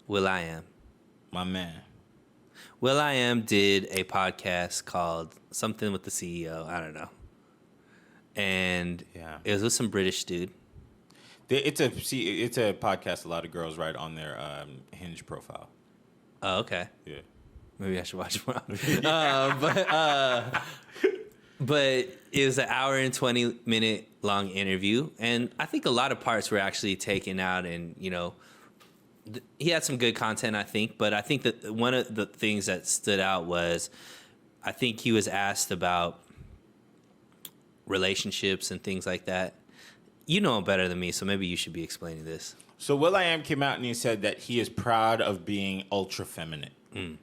will.i.am. My man. will.i.am did a podcast called something with the CEO. I don't know. And it was with some British dude. It's a podcast a lot of girls write on their Hinge profile. Oh, okay. Yeah. Maybe I should watch more. But it was an hour and 20-minute long interview, and I think a lot of parts were actually taken out, and he had some good content, I think. But I think that one of the things that stood out was, I think he was asked about relationships and things like that. You know him better than me, so maybe you should be explaining this. So will.i.am came out and he said that he is proud of being ultra feminine.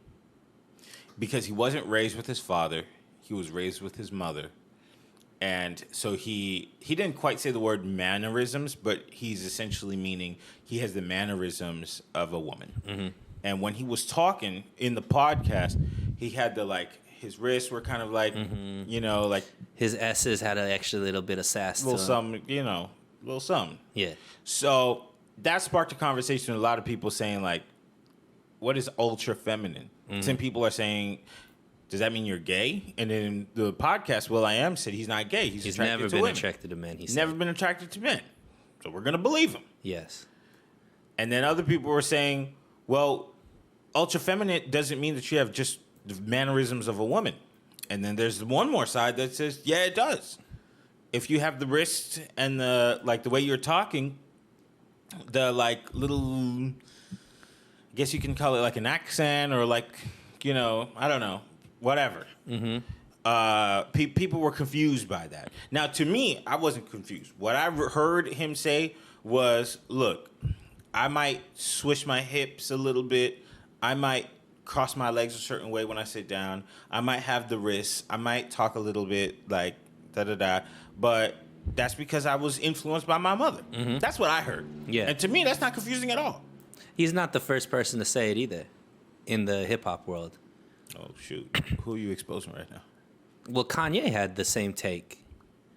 Because he wasn't raised with his father. He was raised with his mother. And so he didn't quite say the word mannerisms, but he's essentially meaning he has the mannerisms of a woman. Mm-hmm. And when he was talking in the podcast, he had his wrists were kind of like, like... His S's had an extra little bit of sass to them. Little something. Yeah. So that sparked a conversation with a lot of people saying, like, what is ultra feminine? Some people are saying, does that mean you're gay? And then the podcast, will.i.am said he's not gay. He's never been attracted to men. He's never been attracted to men. So we're going to believe him. Yes. And then other people were saying, well, ultra feminine doesn't mean that you have just the mannerisms of a woman. And then there's one more side that says, yeah, it does. If you have the wrist and the way you're talking, the little, I guess you can call it like an accent or I don't know, whatever. Mm-hmm. People were confused by that. Now, to me, I wasn't confused. What I heard him say was, look, I might swish my hips a little bit. I might cross my legs a certain way when I sit down. I might have the wrists. I might talk a little bit like da-da-da. But that's because I was influenced by my mother. Mm-hmm. That's what I heard. Yeah. And to me, that's not confusing at all. He's not the first person to say it either in the hip-hop world. Oh, shoot. Who are you exposing right now? Well, Kanye had the same take.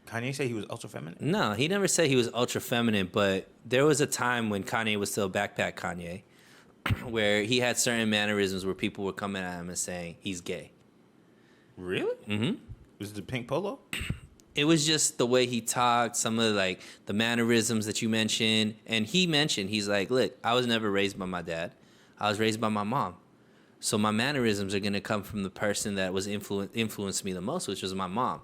Kanye said he was ultra feminine? No, he never said he was ultra feminine, but there was a time when Kanye was still backpack Kanye where he had certain mannerisms where people were coming at him and saying he's gay. Really? Mm-hmm. Was it the pink polo? It was just the way he talked, some of the mannerisms that you mentioned. And he mentioned, he's like, look, I was never raised by my dad. I was raised by my mom. So my mannerisms are going to come from the person that was influenced me the most, which was my mom.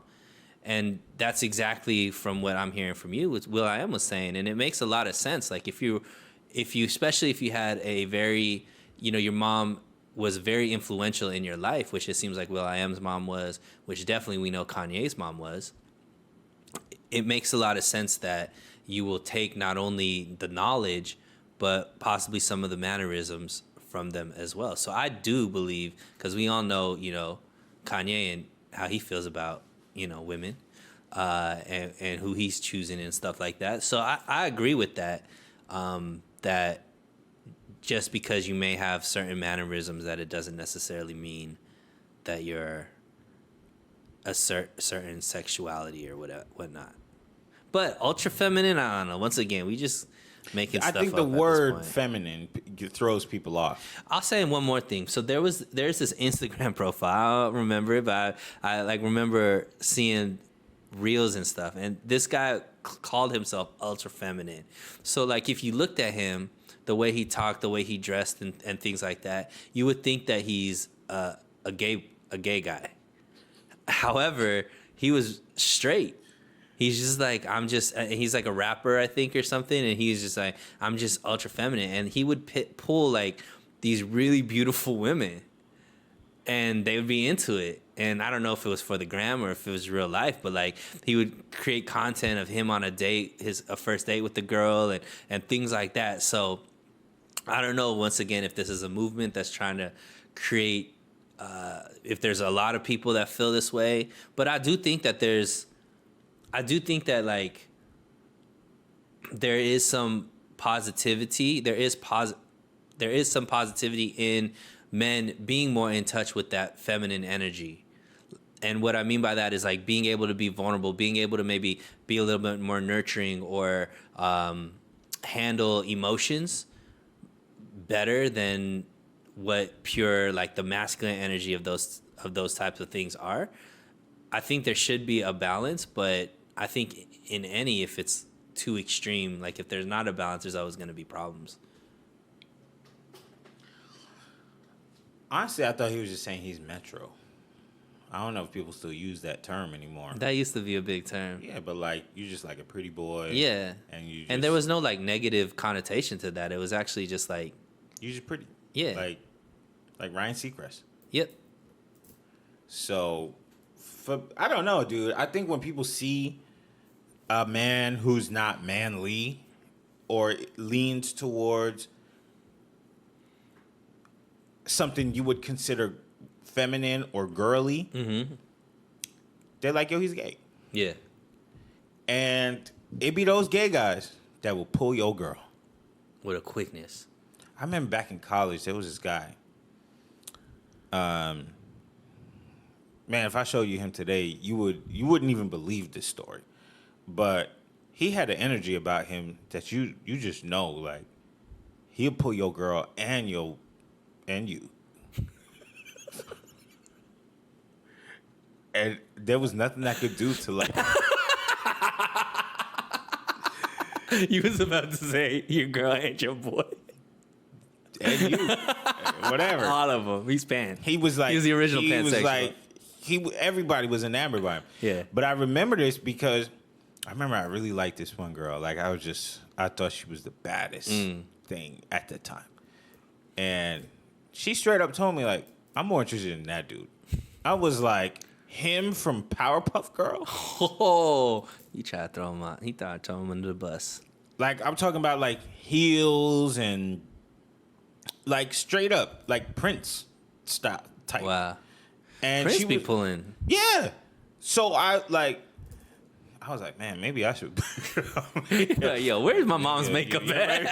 And that's exactly from what I'm hearing from you, what will.i.am was saying. And it makes a lot of sense. Like if you, especially if you had a very, your mom was very influential in your life, which it seems like will.i.am's mom was, which definitely we know Kanye's mom was. It makes a lot of sense that you will take not only the knowledge, but possibly some of the mannerisms from them as well. So I do believe, because we all know, Kanye and how he feels about, women and who he's choosing and stuff like that. So I agree with that, that just because you may have certain mannerisms that it doesn't necessarily mean that you're a certain sexuality or whatnot. But ultra feminine, I don't know. Once again, we just making stuff up. I think the word feminine throws people off. I'll say one more thing. So there's this Instagram profile. I don't remember it, but I remember seeing reels and stuff. And this guy called himself ultra feminine. So if you looked at him, the way he talked, the way he dressed, and things like that, you would think that he's a gay guy. However, he was straight. He's just he's like a rapper, I think, or something. And he's just like, I'm just ultra feminine. And he would pull these really beautiful women and they would be into it. And I don't know if it was for the gram or if it was real life, but he would create content of him on a date, a first date with the girl and things like that. So I don't know, once again, if this is a movement that's trying to create, if there's a lot of people that feel this way, but I do think that there is some positivity. There is some positivity in men being more in touch with that feminine energy. And what I mean by that is being able to be vulnerable, being able to maybe be a little bit more nurturing or handle emotions better than what pure like the masculine energy of those types of things are. I think there should be a balance, but I think in any, if it's too extreme, like if there's not a balance, there's always going to be problems. Honestly, I thought he was just saying he's metro. I don't know if people still use that term anymore. That used to be a big term. Yeah, but like you're just like a pretty boy. Yeah. And and there was no like negative connotation to that. It was actually just like you're just pretty. Yeah. Like Ryan Seacrest. Yep. So I don't know, dude. I think when people see a man who's not manly or leans towards something you would consider feminine or girly, they're like, yo, he's gay. Yeah. And it be those gay guys that will pull your girl. With a quickness. I remember back in college, there was this guy. Man, if I showed you him today, you wouldn't even believe this story. But he had an energy about him that you just know, like, he'll pull your girl and you. And there was nothing I could do to like. You was about to say your girl and your boy. And you. Whatever. All of them. He's pan. He was like. He was the original pansexual. He was like. Everybody was enamored by him. Yeah. But I remember this because I really liked this one girl. Like I thought she was the baddest thing at the time. And she straight up told me, like, I'm more interested in that dude. I was like, him from Powerpuff Girls? Oh, he tried to throw him out. He thought throw him under the bus. Like, I'm talking about like heels and like straight up, like Prince style type. Wow. And Prince she be was, pulling. Yeah. So I was like, man, maybe I should. Yo, where's my mom's makeup at?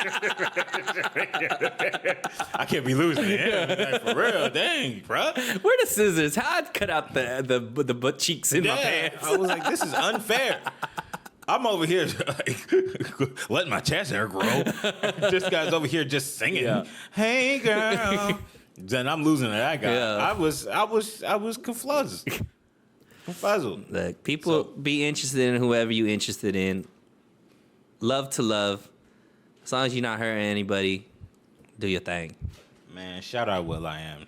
I can't be losing it. Like, for real, dang, bro. Where the scissors? How'd cut out the butt cheeks in my pants? I was like, this is unfair. I'm over here like letting my chest hair grow. This guy's over here just singing. Yeah. Hey girl. Then I'm losing to that guy. Yeah. I was confused. Look, people be interested in whoever you interested in. Love to love. As long as you're not hurting anybody, do your thing. Man, shout out Will I Am.